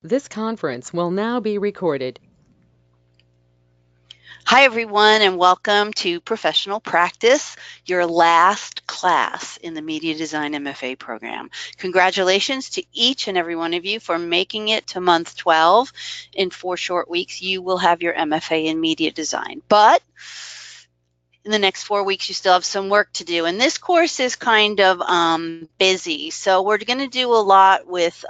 This conference will now be recorded. Hi, everyone, and welcome to Professional Practice, your last class in the Media Design MFA program. Congratulations to each and every one of you for making it to month 12. In 4 short weeks, you will have your MFA in Media Design. But in the next 4 weeks, you still have some work to do. And this course is kind of busy. So we're going to do a lot with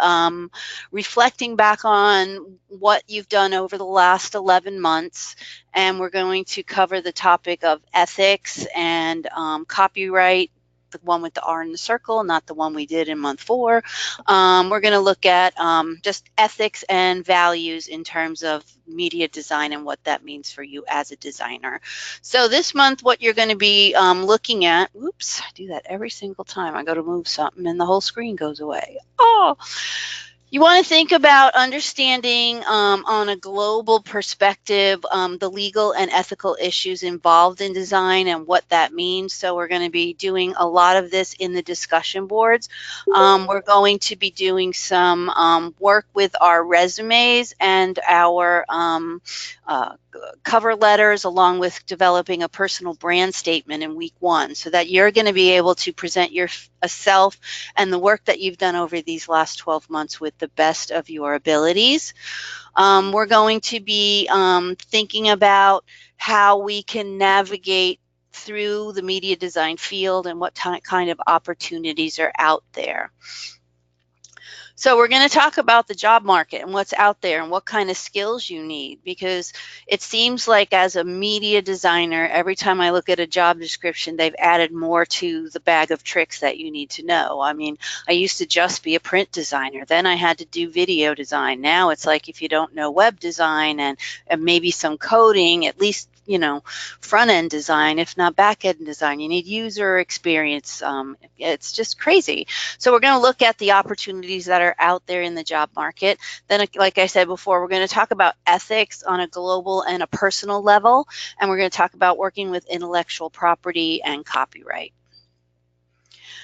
reflecting back on what you've done over the last 11 months. And we're going to cover the topic of ethics and copyright, the one with the R in the circle, not the one we did in month 4. We're going to look at just ethics and values in terms of media design and what that means for you as a designer. So this month, what you're going to be looking at, oops, I do that every single time I go to move something and the whole screen goes away. Oh, you want to think about understanding on a global perspective the legal and ethical issues involved in design and what that means. So we're going to be doing a lot of this in the discussion boards. We're going to be doing some work with our resumes and our cover letters, along with developing a personal brand statement in week 1, so that you're going to be able to present yourself and the work that you've done over these last 12 months with the best of your abilities. We're going to be thinking about how we can navigate through the media design field and what kind of opportunities are out there. So we're going to talk about the job market and what's out there and what kind of skills you need, because it seems like as a media designer, every time I look at a job description, they've added more to the bag of tricks that you need to know. I mean, I used to just be a print designer. Then I had to do video design. Now it's like if you don't know web design and maybe some coding, at least front-end design, if not back-end design, you need user experience. It's just crazy. So we're going to look at the opportunities that are out there in the job market. Then, like I said before, we're going to talk about ethics on a global and a personal level, and we're going to talk about working with intellectual property and copyright.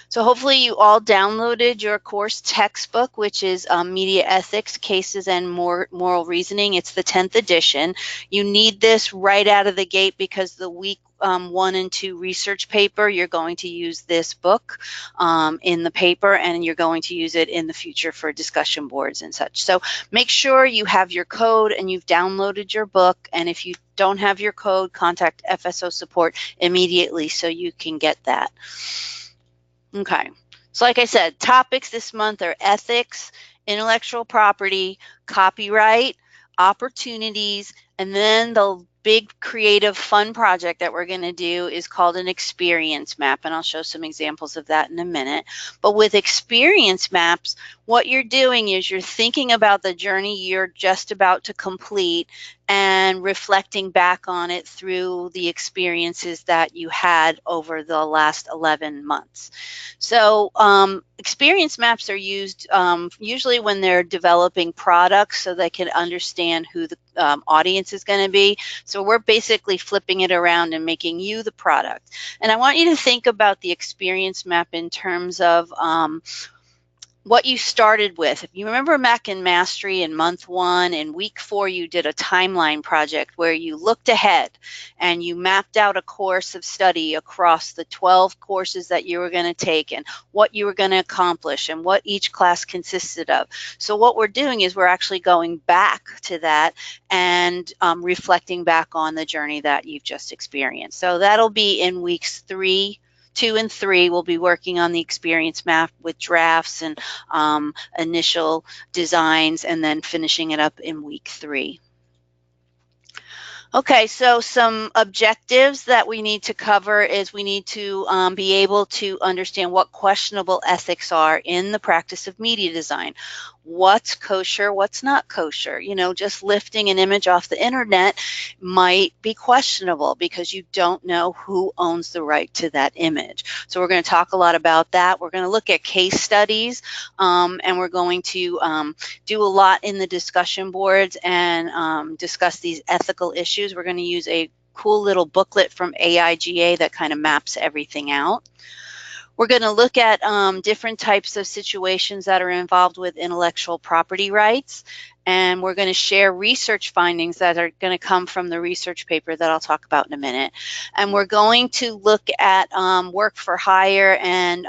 So hopefully you all downloaded your course textbook, which is Media Ethics, Cases, and Moral Reasoning. It's the 10th edition. You need this right out of the gate because the week 1 and 2 research paper, you're going to use this book in the paper, and you're going to use it in the future for discussion boards and such. So make sure you have your code and you've downloaded your book. And if you don't have your code, contact FSO support immediately so you can get that. Okay. So like I said, topics this month are ethics, intellectual property, copyright, opportunities, and then the big creative fun project that we're going to do is called an experience map, and I'll show some examples of that in a minute. But with experience maps, what you're doing is you're thinking about the journey you're just about to complete and reflecting back on it through the experiences that you had over the last 11 months. So experience maps are used usually when they're developing products so they can understand who the audience is going to be. So we're basically flipping it around and making you the product. And I want you to think about the experience map in terms of what you started with. If you remember Mac and Mastery in month 1 and week 4, you did a timeline project where you looked ahead and you mapped out a course of study across the 12 courses that you were going to take and what you were going to accomplish and what each class consisted of. So what we're doing is we're actually going back to that and reflecting back on the journey that you've just experienced. So that'll be in weeks 2 and 3. We'll be working on the experience map with drafts and initial designs, and then finishing it up in week 3. Okay, so some objectives that we need to cover is we need to be able to understand what questionable ethics are in the practice of media design. What's kosher, what's not kosher? Just lifting an image off the internet might be questionable because you don't know who owns the right to that image. So we're going to talk a lot about that. We're going to look at case studies, and we're going to do a lot in the discussion boards and discuss these ethical issues. We're going to use a cool little booklet from AIGA that kind of maps everything out. We're going to look at different types of situations that are involved with intellectual property rights, and we're going to share research findings that are going to come from the research paper that I'll talk about in a minute. And we're going to look at work for hire and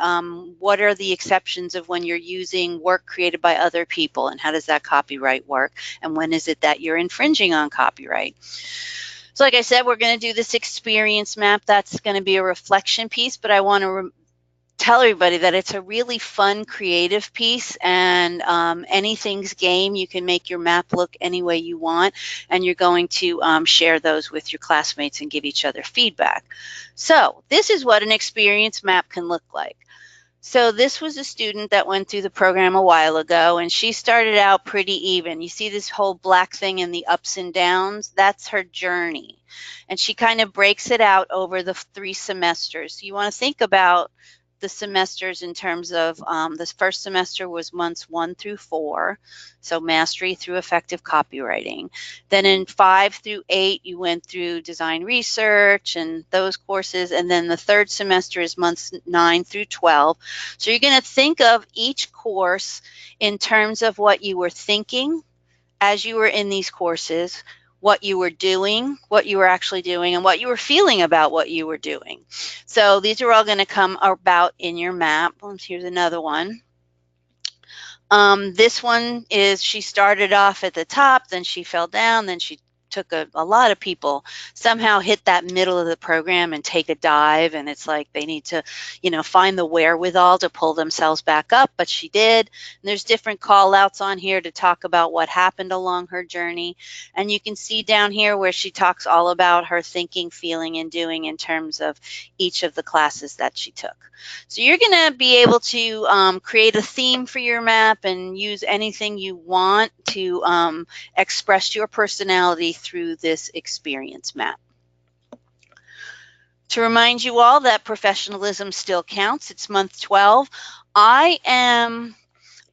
what are the exceptions of when you're using work created by other people, and how does that copyright work, and when is it that you're infringing on copyright. So like I said, we're going to do this experience map. That's going to be a reflection piece, but I want to tell everybody that it's a really fun, creative piece, and anything's game. You can make your map look any way you want, and you're going to share those with your classmates and give each other feedback. So this is what an experience map can look like. So this was a student that went through the program a while ago, and she started out pretty even. You see this whole black thing in the ups and downs? That's her journey. And she kind of breaks it out over the 3 semesters. So you want to think about the semesters in terms of this first semester was months 1 through 4, so mastery through effective copywriting. Then in 5 through 8, you went through design research and those courses, and then the 3rd semester is months 9 through 12. So you're going to think of each course in terms of what you were thinking as you were in these courses, what you were doing, what you were actually doing, and what you were feeling about what you were doing. So these are all going to come about in your map. Here's another one. This one is she started off at the top, then she fell down, then she took a lot of people somehow hit that middle of the program and take a dive, and it's like they need to, find the wherewithal to pull themselves back up, but she did. And there's different call outs on here to talk about what happened along her journey. And you can see down here where she talks all about her thinking, feeling, and doing in terms of each of the classes that she took. So you're going to be able to create a theme for your map and use anything you want to express your personality through this experience map. To remind you all that professionalism still counts, it's month 12. I am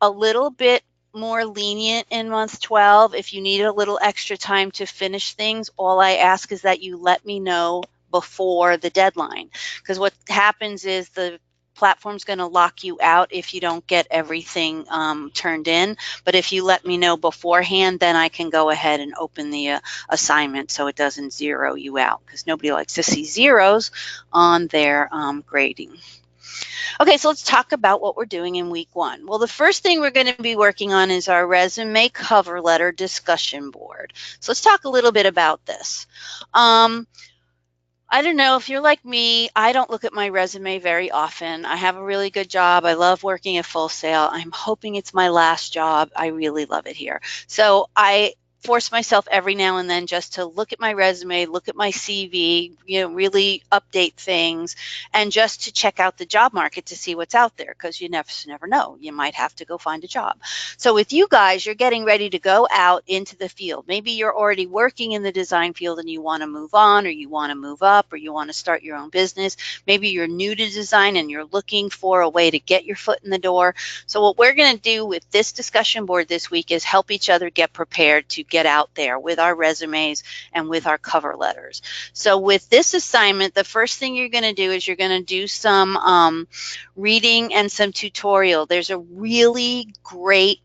a little bit more lenient in month 12. If you need a little extra time to finish things, all I ask is that you let me know before the deadline, because what happens is the platform's going to lock you out if you don't get everything turned in. But if you let me know beforehand, then I can go ahead and open the assignment so it doesn't zero you out, because nobody likes to see zeros on their grading. Okay, so let's talk about what we're doing in week 1. Well, the first thing we're going to be working on is our resume cover letter discussion board. So let's talk a little bit about this. I don't know if you're like me, I don't look at my resume very often. I have a really good job. I love working at Full Sail. I'm hoping it's my last job. I really love it here. So I force myself every now and then just to look at my resume, look at my CV, really update things, and just to check out the job market to see what's out there, because you never know. You might have to go find a job. So with you guys, you're getting ready to go out into the field. Maybe you're already working in the design field and you want to move on, or you want to move up, or you want to start your own business. Maybe you're new to design and you're looking for a way to get your foot in the door. So what we're going to do with this discussion board this week is help each other get prepared to get out there with our resumes and with our cover letters. So with this assignment, the first thing you're going to do is you're going to do some reading and some tutorial. There's a really great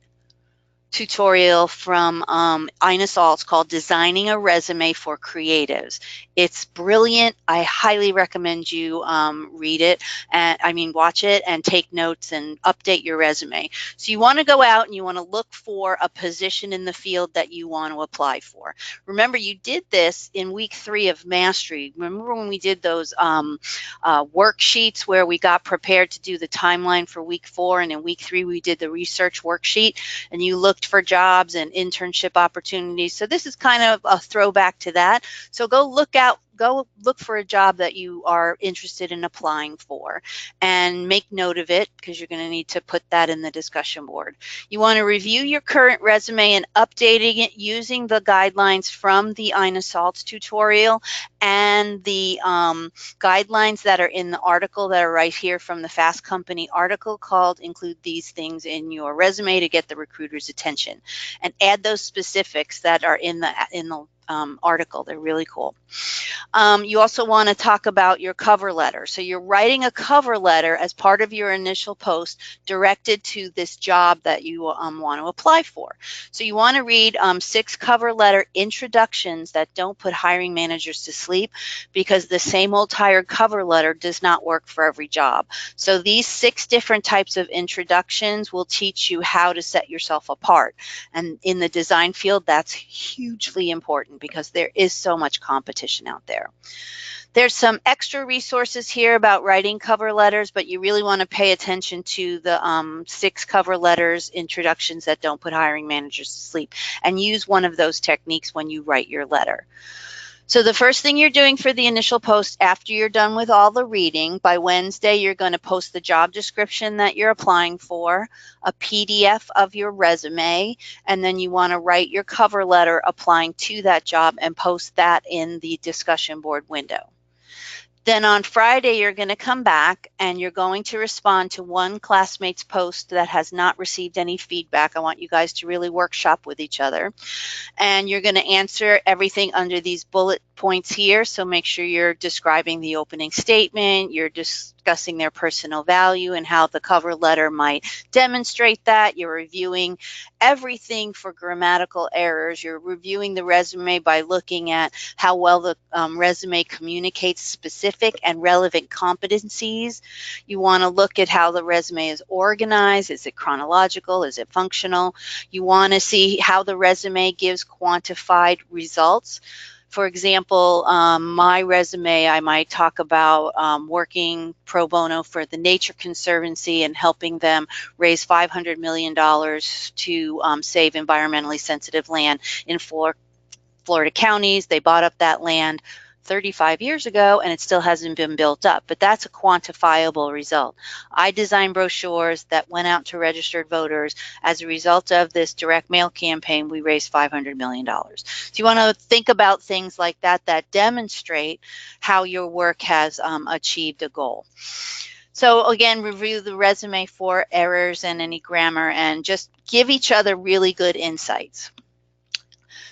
tutorial from Ina Saltz called Designing a Resume for Creatives. It's brilliant. I highly recommend you read it, and watch it and take notes and update your resume. So you want to go out and you want to look for a position in the field that you want to apply for. Remember, you did this in week 3 of Mastery. Remember when we did those worksheets where we got prepared to do the timeline for week 4, and in week 3 we did the research worksheet, and you looked for jobs and internship opportunities. So this is kind of a throwback to that. So go look for a job that you are interested in applying for and make note of it, because you're going to need to put that in the discussion board. You want to review your current resume and updating it using the guidelines from the Ina Saltz tutorial and the guidelines that are in the article that are right here from the Fast Company article called Include These Things in Your Resume to Get the Recruiter's Attention, and add those specifics that are in the article. They're really cool. You also want to talk about your cover letter. So you're writing a cover letter as part of your initial post directed to this job that you want to apply for. So you want to read 6 cover letter introductions that don't put hiring managers to sleep, because the same old tired cover letter does not work for every job. So these 6 different types of introductions will teach you how to set yourself apart. And in the design field, that's hugely important because there is so much competition out there. There's some extra resources here about writing cover letters, but you really want to pay attention to the 6 cover letters introductions that don't put hiring managers to sleep, and use one of those techniques when you write your letter. So the first thing you're doing for the initial post after you're done with all the reading, by Wednesday, you're going to post the job description that you're applying for, a PDF of your resume, and then you want to write your cover letter applying to that job and post that in the discussion board window. Then on Friday, you're going to come back and you're going to respond to one classmate's post that has not received any feedback. I want you guys to really workshop with each other. And you're going to answer everything under these bullet points here. So make sure you're describing the opening statement, you're discussing their personal value and how the cover letter might demonstrate that. You're reviewing everything for grammatical errors. You're reviewing the resume by looking at how well the resume communicates specific and relevant competencies. You want to look at how the resume is organized. Is it chronological? Is it functional? You want to see how the resume gives quantified results. For example, my resume, I might talk about working pro bono for the Nature Conservancy and helping them raise $500 million to save environmentally sensitive land in Florida counties. They bought up that land 35 years ago and it still hasn't been built up, but that's a quantifiable result. I designed brochures that went out to registered voters. As a result of this direct mail campaign, we raised $500 million. So you want to think about things like that that demonstrate how your work has achieved a goal. So again, review the resume for errors and any grammar and just give each other really good insights.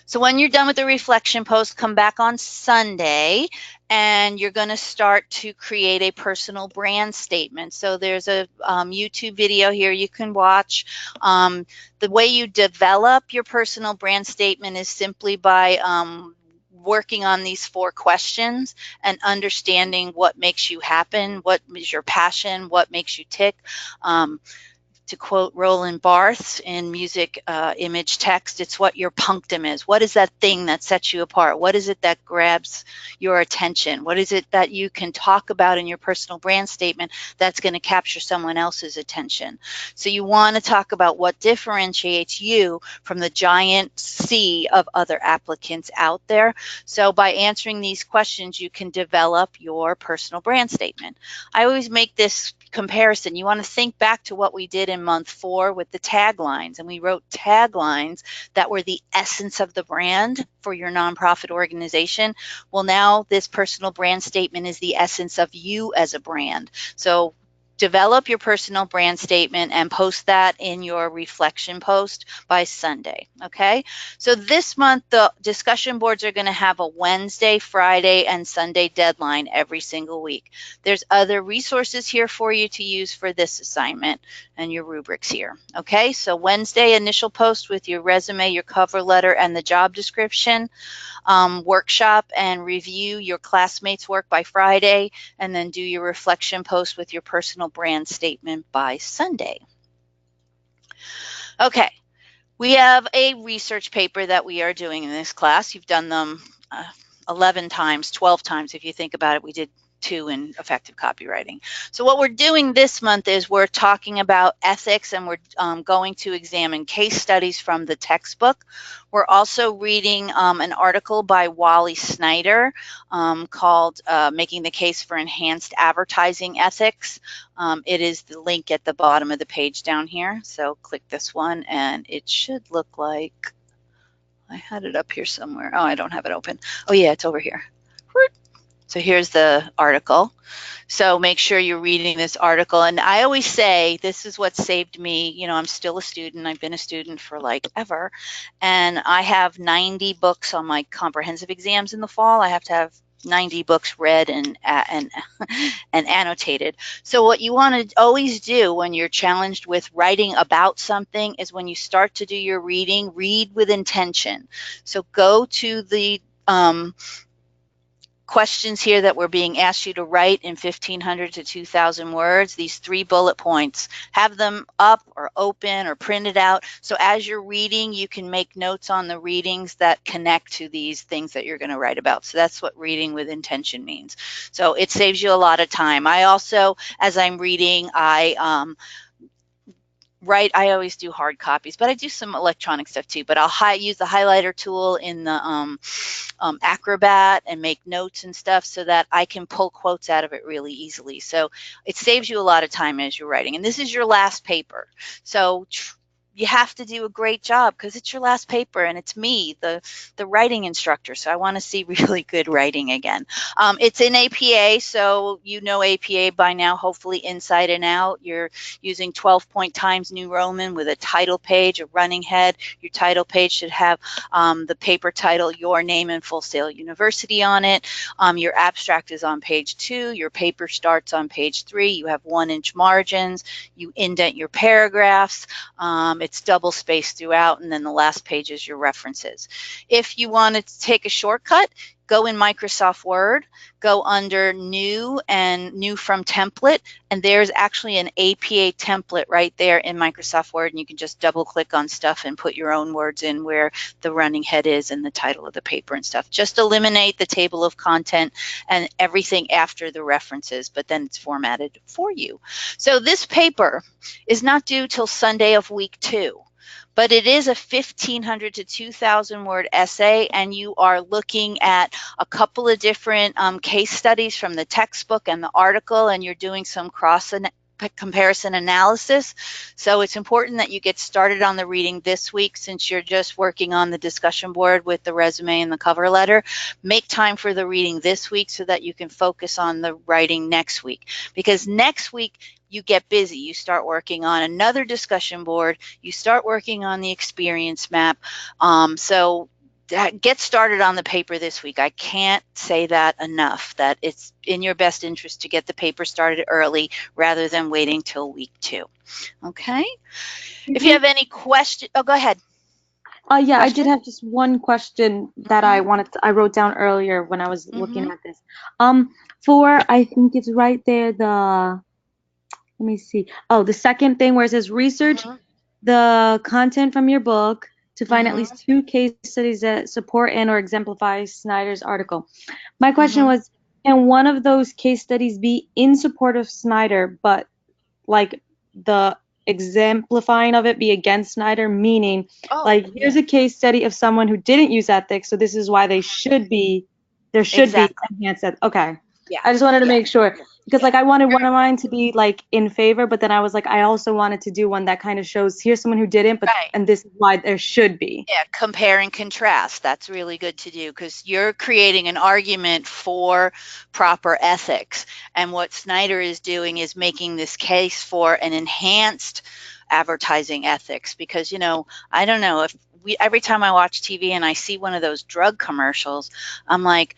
So when you're done with the reflection post, come back on Sunday and you're going to start to create a personal brand statement. So there's a YouTube video here you can watch. The way you develop your personal brand statement is simply by working on these 4 questions and understanding what makes you happen, what is your passion, what makes you tick. To quote Roland Barthes in Music, Image, Text, it's what your punctum is. What is that thing that sets you apart? What is it that grabs your attention? What is it that you can talk about in your personal brand statement that's going to capture someone else's attention? So you want to talk about what differentiates you from the giant sea of other applicants out there. So by answering these questions, you can develop your personal brand statement. I always make this comparison. You want to think back to what we did in month 4 with the taglines, and we wrote taglines that were the essence of the brand for your nonprofit organization. Well, now this personal brand statement is the essence of you as a brand. So develop your personal brand statement and post that in your reflection post by Sunday, okay? So this month, the discussion boards are going to have a Wednesday, Friday, and Sunday deadline every single week. There's other resources here for you to use for this assignment and your rubrics here, okay? So Wednesday, initial post with your resume, your cover letter, and the job description. Workshop and review your classmates' work by Friday, and then do your reflection post with your personal brand statement by Sunday. Okay, we have a research paper that we are doing in this class. You've done them 11 times, 12 times if you think about it. We did 2 in effective copywriting. So what we're doing this month is we're talking about ethics, and we're going to examine case studies from the textbook. We're also reading an article by Wally Snyder called Making the Case for Enhanced Advertising Ethics. It is the link at the bottom of the page down here. So click this one and it should look like, I had it up here somewhere. Oh, I don't have it open. Oh yeah, it's over here. So here's the article. So make sure you're reading this article. And I always say, this is what saved me. You know, I'm still a student. I've been a student for like ever. And I have 90 books on my comprehensive exams in the fall. I have to have 90 books read and and annotated. So what you want to always do when you're challenged with writing about something is when you start to do your reading, read with intention. So go to the questions here that we're being asked you to write in 1,500 to 2,000 words, these 3 bullet points, have them up or open or printed out. So as you're reading, you can make notes on the readings that connect to these things that you're going to write about. So that's what reading with intention means. So it saves you a lot of time. I also, as I'm reading, I always do hard copies, but I do some electronic stuff too. But I'll use the highlighter tool in the Acrobat and make notes and stuff so that I can pull quotes out of it really easily. So it saves you a lot of time as you're writing. And this is your last paper. So you have to do a great job because it's your last paper and it's me, the writing instructor. So I want to see really good writing again. It's in APA, so you know APA by now, hopefully inside and out. You're using 12-point Times New Roman with a title page, a running head. Your title page should have the paper title, Your Name and Full Sail University on it. Your abstract is on page 2. Your paper starts on page 3. You have 1-inch margins. You indent your paragraphs. It's double spaced throughout, and then the last page is your references. If you wanted to take a shortcut, go in Microsoft Word, go under New and New from Template, and there's actually an APA template right there in Microsoft Word, and you can just double click on stuff and put your own words in where the running head is and the title of the paper and stuff. Just eliminate the table of content and everything after the references, but then it's formatted for you. So this paper is not due till Sunday of week 2. But it is a 1,500 to 2,000 word essay, and you are looking at a couple of different case studies from the textbook and the article, and you're doing some comparison analysis. So it's important that you get started on the reading this week since you're just working on the discussion board with the resume and the cover letter. Make time for the reading this week so that you can focus on the writing next week, because next week you get busy. You start working on another discussion board. You start working on the experience map. So get started on the paper this week. I can't say that enough, that it's in your best interest to get the paper started early rather than waiting till week 2. Okay? If you have any questions, oh, go ahead. Yeah, I did have just one question that I wrote down earlier when I was looking at this. I think it's right there, let me see. Oh, the second thing where it says research the content from your book to find at least 2 case studies that support and or exemplify Snyder's article. My question was, can one of those case studies be in support of Snyder, but like the exemplifying of it be against Snyder, meaning here's a case study of someone who didn't use ethics, so this is why there should be enhanced ethics. Okay. Yeah. I just wanted to make sure, because I wanted one of mine to be in favor, but then I was I also wanted to do one that kind of shows here's someone who didn't, but and this is why there should be. Yeah, compare and contrast. That's really good to do because you're creating an argument for proper ethics. And what Snyder is doing is making this case for an enhanced advertising ethics because, I don't know, every time I watch TV and I see one of those drug commercials, I'm like,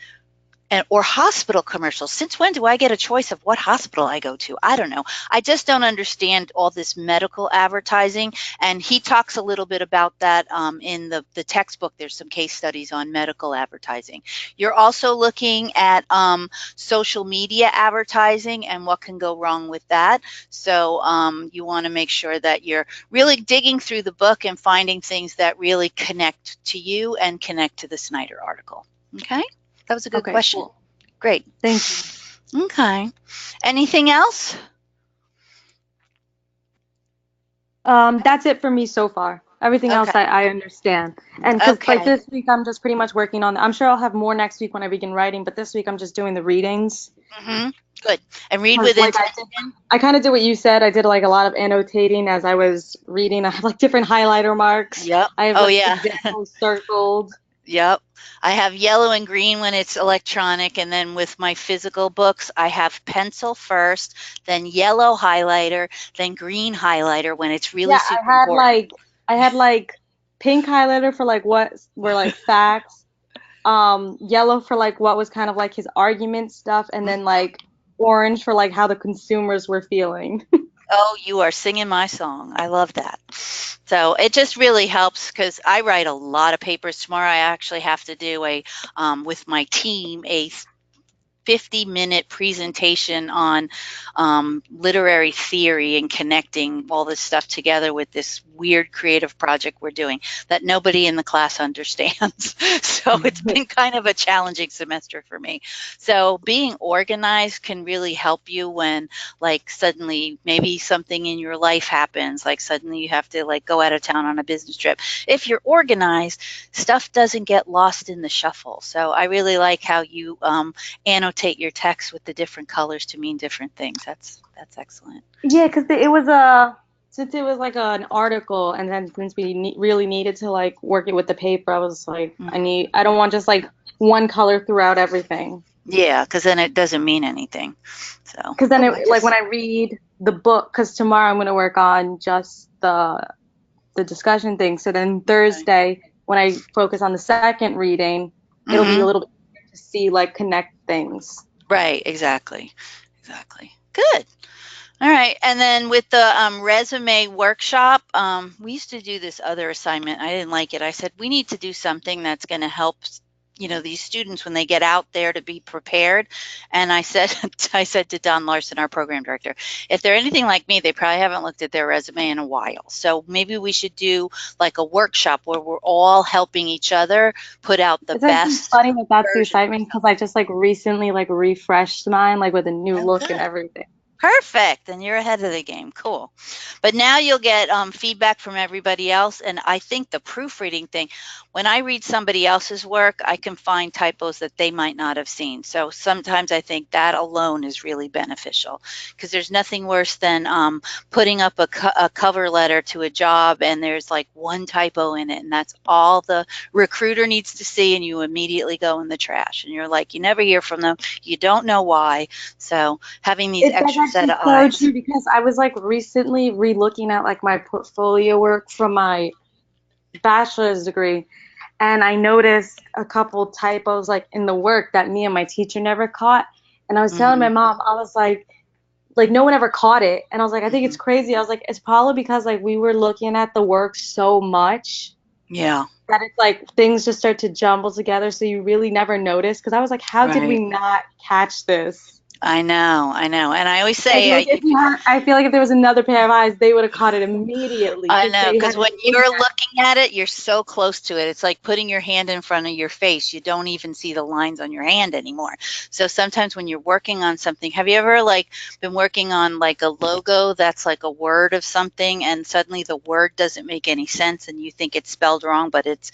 or hospital commercials. Since when do I get a choice of what hospital I go to? I don't know. I just don't understand all this medical advertising. And he talks a little bit about that in the textbook. There's some case studies on medical advertising. You're also looking at social media advertising and what can go wrong with that. So you want to make sure that you're really digging through the book and finding things that really connect to you and connect to the Snyder article. Okay? That was a good question. Cool. Great. Thank you. Okay. Anything else? That's it for me so far. Everything else I understand. And because this week I'm just pretty much working on, I'm sure I'll have more next week when I begin writing, but this week I'm just doing the readings. Good. And read with intention. I kind of did what you said. I did a lot of annotating as I was reading. I have different highlighter marks. Yep. I have examples circled. Yep. I have yellow and green when it's electronic, and then with my physical books, I have pencil first, then yellow highlighter, then green highlighter when it's really Yeah, super important. I had like pink highlighter for like what were like facts, yellow for like what was kind of like his argument stuff, and then like orange for like how the consumers were feeling. Oh, you are singing my song. I love that. So it just really helps because I write a lot of papers. Tomorrow I actually have to do with my team, a 50-minute presentation on literary theory and connecting all this stuff together with this weird creative project we're doing that nobody in the class understands. So it's been kind of a challenging semester for me. So being organized can really help you when, like, suddenly maybe something in your life happens, like suddenly you have to like go out of town on a business trip. If you're organized, stuff doesn't get lost in the shuffle. So I really like how you annotate your text with the different colors to mean different things. That's excellent. Yeah, because it was a since it was like an article, and then since we really needed to like work it with the paper, I was like, Mhm. I don't want just like one color throughout everything. Yeah, because then it doesn't mean anything. So Because then I like when just, I read the book, because tomorrow I'm gonna work on just the discussion thing. So then okay. Thursday, when I focus on the second reading, it'll be a Hmm. little bit easier to see like connect things. Right, exactly. Exactly. Good. All right. And then with the resume workshop, we used to do this other assignment. I didn't like it. I said, we need to do something that's going to help, these students when they get out there to be prepared. And I said, I said to Don Larson, our program director, if they're anything like me, they probably haven't looked at their resume in a while. So maybe we should do like a workshop where we're all helping each other put out the It's actually best funny that that's the version of assignment because I just like recently like refreshed mine like with a new ourselves. Oh, look and good. everything. Perfect. Then you're ahead of the game. Cool. But now you'll get feedback from everybody else. And I think the proofreading thing, when I read somebody else's work, I can find typos that they might not have seen. So sometimes I think that alone is really beneficial because there's nothing worse than putting up a cover letter to a job and there's like one typo in it. And that's all the recruiter needs to see. And you immediately go in the trash. And you're like, you never hear from them. You don't know why. So having these That's extra set actually of so eyes. true because I was like recently re-looking at like my portfolio work from my bachelor's degree, and I noticed a couple typos like in the work that me and my teacher never caught. And I was telling my Hmm. mom, I was like no one ever caught it. And I was like, I think it's Hmm. crazy. I was like, it's probably because like we were looking at the work so much Yeah, that it's like things just start to jumble together, so you really never notice. Because I was like, how did we right. not catch this? I know. And I always I feel say, like if you had, I feel like if there was another pair of eyes, they would have caught it immediately I because know, they because hadn't when looked you're at looking at it, you're so close to it. It's like putting your hand in front of your face. You don't even see the lines on your hand anymore. So sometimes when you're working on something, have you ever like been working on like a logo that's like a word of something and suddenly the word doesn't make any sense and you think it's spelled wrong, but it's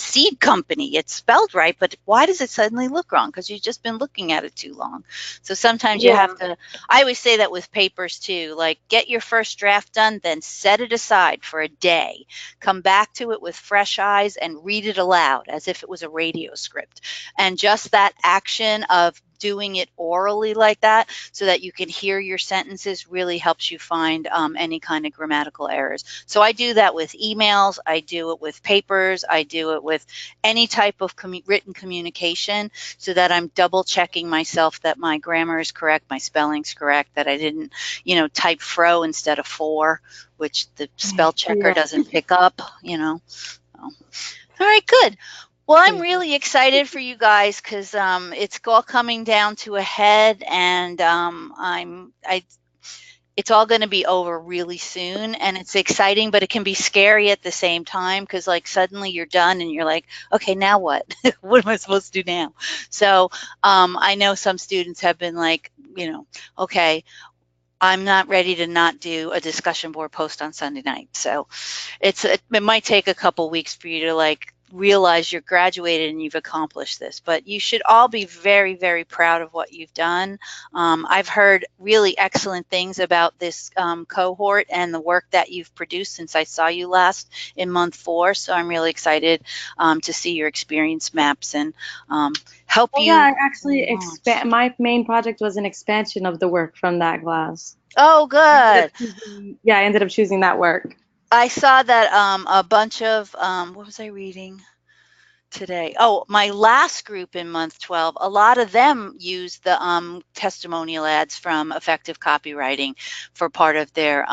seed company. It's spelled right, but why does it suddenly look wrong? Because you've just been looking at it too long. So sometimes you Yeah. have to, I always say that with papers too, like get your first draft done, then set it aside for a day. Come back to it with fresh eyes and read it aloud as if it was a radio script. And just that action of doing it orally like that so that you can hear your sentences really helps you find any kind of grammatical errors. So I do that with emails, I do it with papers, I do it with any type of written communication so that I'm double checking myself that my grammar is correct, my spelling's correct, that I didn't, type fro instead of for, which the spell checker Yeah. doesn't pick up. So, all right, good. Well, I'm really excited for you guys because it's all coming down to a head, and it's all going to be over really soon, and it's exciting, but it can be scary at the same time because like suddenly you're done and you're like, okay, now what? What am I supposed to do now? So I know some students have been like, okay, I'm not ready to not do a discussion board post on Sunday night. So it might take a couple weeks for you to like realize you're graduated and you've accomplished this. But you should all be very, very proud of what you've done. I've heard really excellent things about this cohort and the work that you've produced since I saw you last in month 4. So I'm really excited to see your experience maps and help you. Yeah, actually, my main project was an expansion of the work from that class. Oh, good. Yeah, I ended up choosing that work. I saw that a bunch of, what was I reading today? Oh, my last group in month 12, a lot of them use the testimonial ads from Effective Copywriting for part of their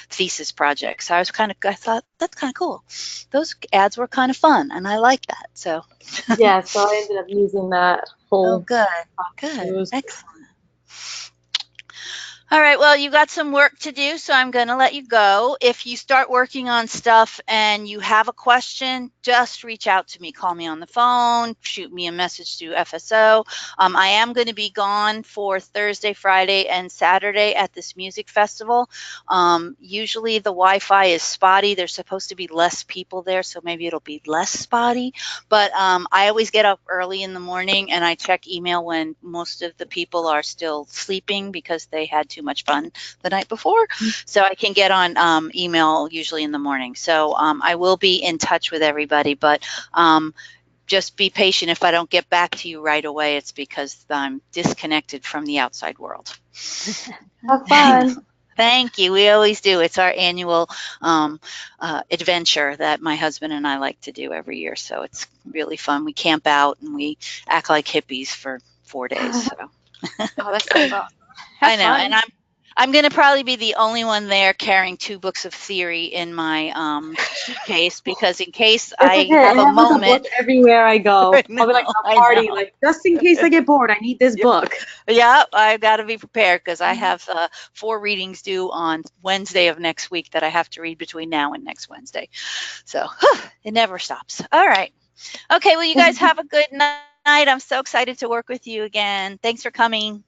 thesis project. So I thought that's kind of cool. Those ads were kind of fun, and I like that. So yeah, so I ended up using that whole. Oh, good, excellent. All right, well, you got some work to do, so I'm going to let you go. If you start working on stuff and you have a question, just reach out to me. Call me on the phone, shoot me a message through FSO. I am going to be gone for Thursday, Friday, and Saturday at this music festival. Usually the Wi-Fi is spotty. There's supposed to be less people there, so maybe it'll be less spotty. But I always get up early in the morning and I check email when most of the people are still sleeping because they had too much fun the night before. So I can get on email usually in the morning. So I will be in touch with everybody, but just be patient. If I don't get back to you right away, it's because I'm disconnected from the outside world. Have fun. Thank you. We always do. It's our annual adventure that my husband and I like to do every year. So it's really fun. We camp out and we act like hippies for 4 days. So. Oh, that sounds awesome. I know, and I'm going to probably be the only one there carrying 2 books of theory in my suitcase because in case I have a moment. A book everywhere I go. I'll be like a party, like just in case I get bored, I need this book. Yeah, I've got to be prepared because I have 4 readings due on Wednesday of next week that I have to read between now and next Wednesday. So it never stops. All right. Okay, well, you guys have a good night. I'm so excited to work with you again. Thanks for coming.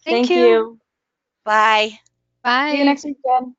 Thank you. Bye. Bye. See you next weekend.